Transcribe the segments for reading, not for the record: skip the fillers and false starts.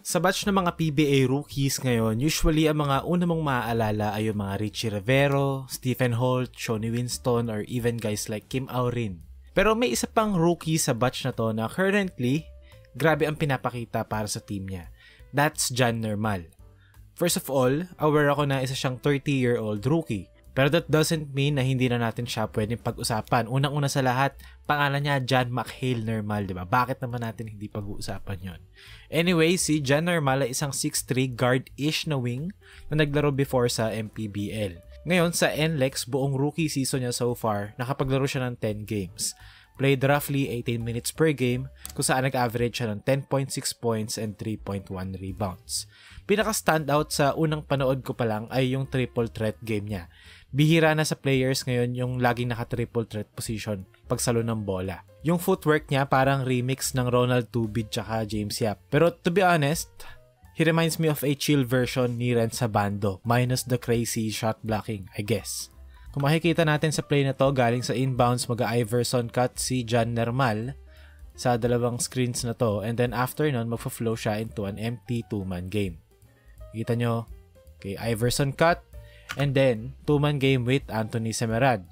Sa batch ng mga PBA rookies ngayon, usually ang mga una mong maaalala ay yung mga Richie Rivero, Stephen Holt, Shonny Winston, or even guys like Kim Aurin. Pero may isa pang rookie sa batch na to na currently, grabe ang pinapakita para sa team niya. That's John Nermal. First of all, aware ako na isa siyang 30-year-old rookie. Pero that doesn't mean na hindi na natin siya pwedeng pag-usapan. Unang-una sa lahat, pangalan niya John McHale Nermal, diba? Bakit naman natin hindi pag-uusapan yon? Anyway, si John Nermal ay isang 6'3 guard-ish na wing na naglaro before sa MPBL. Ngayon, sa NLEX, buong rookie season niya so far, nakapaglaro siya ng 10 games. Played roughly 18 minutes per game, kung saan nag-average siya ng 10.6 points and 3.1 rebounds. Pinaka-standout sa unang panood ko pa lang ay yung triple threat game niya. Bihira na sa players ngayon yung laging naka-triple threat position pagsalo ng bola. Yung footwork niya parang remix ng Ronald Tubid tsaka James Yap. Pero to be honest, he reminds me of a chill version ni Renz Sabando minus the crazy shot blocking, I guess. Kung makikita natin sa play na to, galing sa inbounds mag-Iverson cut si John Nermal sa dalawang screens na to, and then after nun magfa-flow siya into an empty 2-man game. Kita nyo, okay, Iverson cut, and then 2-man game with Anthony Semerad.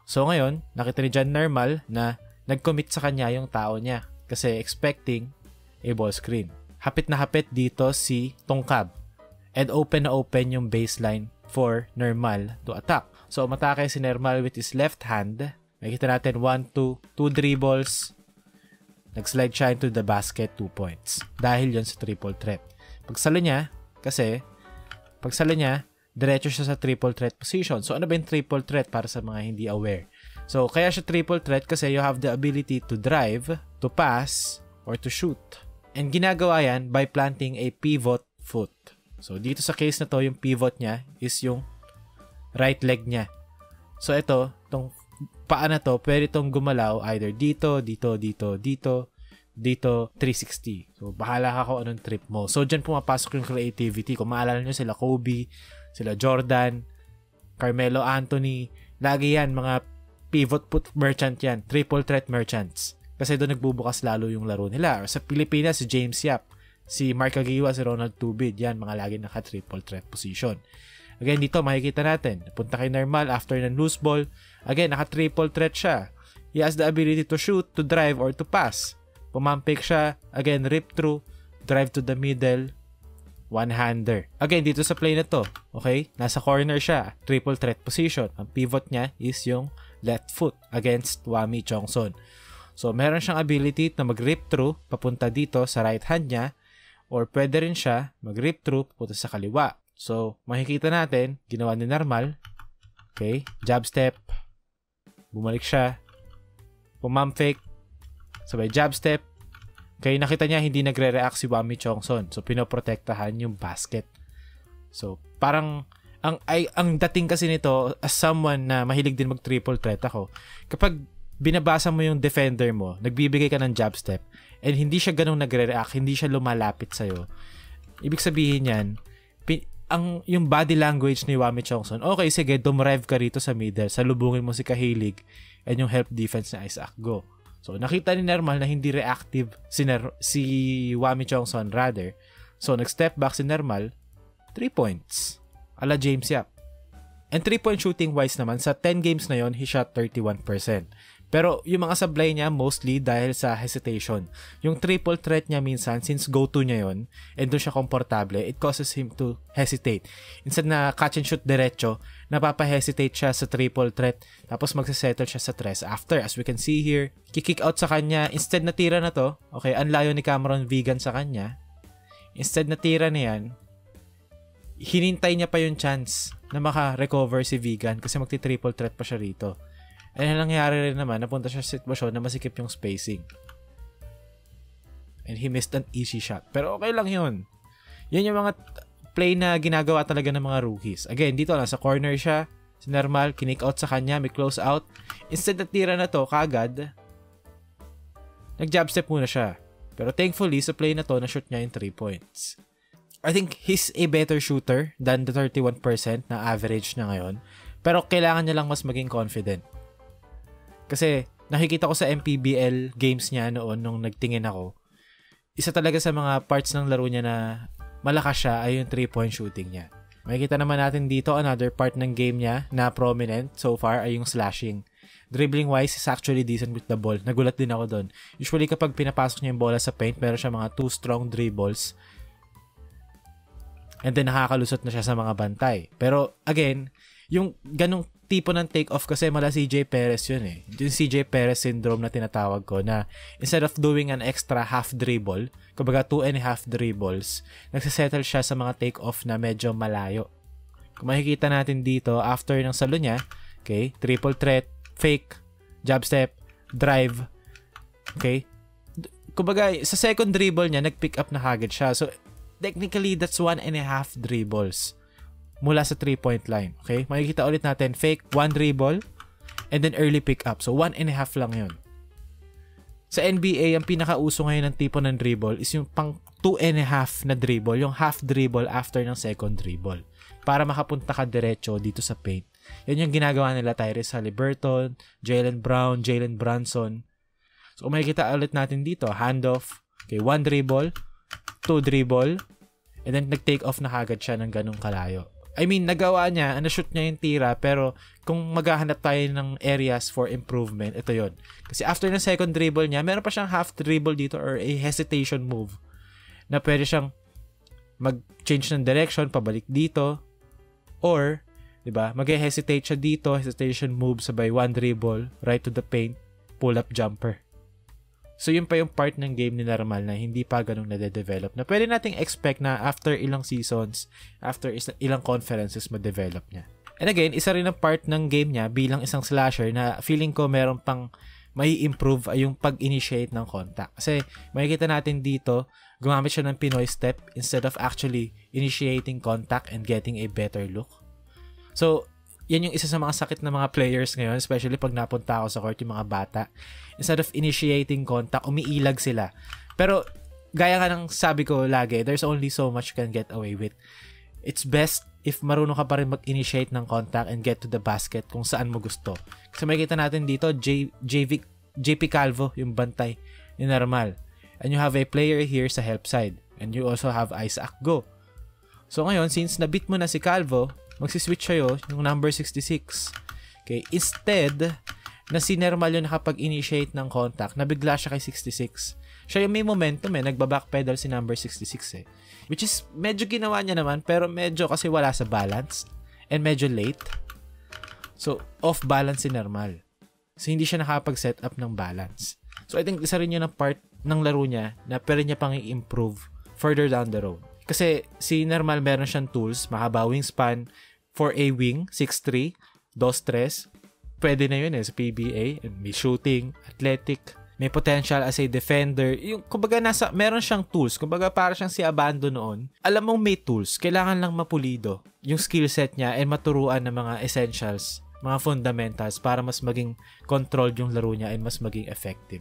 So ngayon, nakita ni John Nermal na nag-commit sa kanya yung tao niya kasi expecting a ball screen. Hapit na hapit dito si Tongkab, and open na open yung baseline for Nermal to attack. So matake si Nermal with his left hand. Makikita natin 1-2 dribbles. Nag-slide siya into the basket, 2 points. Dahil yon sa triple threat. Pagsalo niya, diretso siya sa triple threat position. So ano ba yung triple threat para sa mga hindi aware? So kaya siya triple threat kasi you have the ability to drive, to pass, or to shoot. And ginagawa yan by planting a pivot foot. So dito sa case na to, yung pivot niya is yung right leg niya. So ito, tong paa na to, pwede itong gumalaw either dito, 360. So bahala ka kung anong trip mo. So dyan pumapasok yung creativity. Kung maalala nyo sila Kobe, sila Jordan, Carmelo Anthony, lagi yan, mga pivot foot merchant yan, triple threat merchants. Kasi doon nagbubukas lalo yung laro nila. Or sa Pilipinas, si James Yap, si Mark Aguiwa, si Ronald Tubid, yan, mga lagi naka-triple threat position. Again, dito makikita natin, punta kay Nermal after ng loose ball. Again, naka-triple threat siya. He has the ability to shoot, to drive, or to pass. Pumampik siya, again, rip through, drive to the middle, one-hander. Again, dito sa play na to, okay? Nasa corner siya, triple threat position. Ang pivot niya is yung left foot against Wami Chongson. So, meron siyang ability na mag-rip through, papunta dito sa right hand niya, or pwede rin siya mag-rip through, papunta sa kaliwa. So, makikita natin, ginawa ni Nermal, okay? Jab step, bumalik siya, pumump fake, sabay jab step. Okay, nakita niya hindi nagre-react si Wami Chongson. So, pinoprotektahan yung basket. So, parang, ang dating kasi nito, as someone na mahilig din mag-triple threat ako, kapag binabasa mo yung defender mo, nagbibigay ka ng jab step, and hindi siya ganun nagre-react, hindi siya lumalapit sa'yo, ibig sabihin yan, yung body language ni Wami Chongson, okay, sige, dumrev ka rito sa middle, salubungin mo si Kahilig, and yung help defense na Isaac, go. So, nakita ni Nermal na hindi reactive si Wami Chongson rather. So, nag-step back si Nermal, 3 points. Ala James Yap. And 3-point shooting wise naman, sa 10 games na yon he shot 31%. Pero yung mga sablay niya, mostly dahil sa hesitation. Yung triple threat niya minsan, since go-to niya yon and doon siya komportable, it causes him to hesitate. Instead na catch and shoot diretso, napapa-hesitate siya sa triple threat, tapos magsasettle siya sa tres. After, as we can see here, kick out sa kanya, instead na tira na to, okay, ang layo ni Cameron Vegan sa kanya, instead na tira na yan, hinintay niya pa yung chance na maka-recover si Vegan kasi magti-triple threat pa siya rito. And ang nangyari rin naman, napunta siya sa sitwasyon na masikip yung spacing. And he missed an easy shot. Pero okay lang yun. Yan yung mga play na ginagawa talaga ng mga rookies. Again, dito lang sa corner siya. Si Nermal, kinick out sa kanya, may close out. Instead na tira na to, kagad, nag-jab step muna siya. Pero thankfully, sa play na to, na-shoot niya yung 3 points. I think he's a better shooter than the 31% na average na ngayon. Pero kailangan niya lang mas maging confident. Kasi nakikita ko sa MPBL games niya noon nung nagtingin ako, isa talaga sa mga parts ng laro niya na malakas siya ay yung 3-point shooting niya. Makikita naman natin dito, another part ng game niya na prominent so far ay yung slashing. Dribbling-wise, is actually decent with the ball. Nagulat din ako doon. Usually, kapag pinapasok niya yung bola sa paint, meron siya mga 2 strong dribbles. And then, nakakalusot na siya sa mga bantay. Pero, again, yung ganong tipo ng take-off kasi mala CJ Perez yun eh. Yung CJ Perez syndrome na tinatawag ko na instead of doing an extra half dribble, kumbaga 2.5 dribbles, nagsisettle siya sa mga take-off na medyo malayo. Kung makikita natin dito, after ng salo niya, okay, triple threat, fake, jab step, drive, okay? Kumbaga, sa second dribble niya, nag-pick up na kagad siya. So, technically, that's 1.5 dribbles mula sa 3-point line, okay? Makikita ulit natin, fake, 1 dribble, and then early pick up. So, 1.5 lang yun. Sa NBA, ang pinakauso ngayon ng tipo ng dribble is yung pang 2.5 na dribble, yung half dribble after ng second dribble, para makapunta ka diretso dito sa paint. Yan yung ginagawa nila Tyrese Haliburton, Jaylen Brown, Jalen Brunson. So, kung makikita ulit natin dito, handoff, okay, 1 dribble, 2 dribble, and then nag-take off na kagad siya ng ganung kalayo. I mean, nagawa niya, na-shoot niya yung tira, pero kung maghahanap tayo ng areas for improvement, ito yon. Kasi after ng second dribble niya, meron pa siyang half dribble dito or a hesitation move na pwede siyang mag-change ng direction, pabalik dito, or, diba, mag-hesitate siya dito, hesitation move, sabay 1 dribble, right to the paint, pull-up jumper. So, yun pa yung part ng game ni Normal na hindi pa ganun nade-develop na pwede nating expect na after ilang seasons, after ilang conferences, ma-develop niya. And again, isa rin ang part ng game niya bilang isang slasher na feeling ko meron pang may improve ay yung pag-initiate ng contact. Kasi makikita natin dito, gumamit siya ng Pinoy step instead of actually initiating contact and getting a better look. So, yan yung isa sa mga sakit ng mga players ngayon, especially pag napunta ako sa court, yung mga bata. Instead of initiating contact, umiilag sila. Pero, gaya nga ng sabi ko lagi, there's only so much you can get away with. It's best if marunong ka pa rin mag-initiate ng contact and get to the basket kung saan mo gusto. Kasi makikita natin dito, JP Calvo, yung bantay ni Normal. And you have a player here sa help side. And you also have Isaac Go. So ngayon, since nabit mo na si Calvo, magsiswitch sa'yo yung number 66. Okay? Instead, na si Normal yung nakapag-initiate ng contact, nabigla siya kay 66. Siya yung may momentum eh, nagbabackpedal si number 66 eh. Which is, medyo ginawa niya naman, pero medyo kasi wala sa balance. And medyo late. So, off balance si Normal. So, hindi siya nakapag-set up ng balance. So, I think isa rin yun ang part ng laro niya na pwede niya pang i-improve further down the road. Kasi si Normal meron siyang tools, mahaba wingspan, for a wing, 6'3", 2'3", pwede na yun eh sa PBA. May shooting, athletic, may potential as a defender. Yung, kumbaga meron siyang tools. Kumbaga para siyang si Abando noon. Alam mong may tools, kailangan lang mapulido yung skill set niya and maturuan ng mga essentials, mga fundamentals para mas maging controlled yung laro niya and mas maging effective.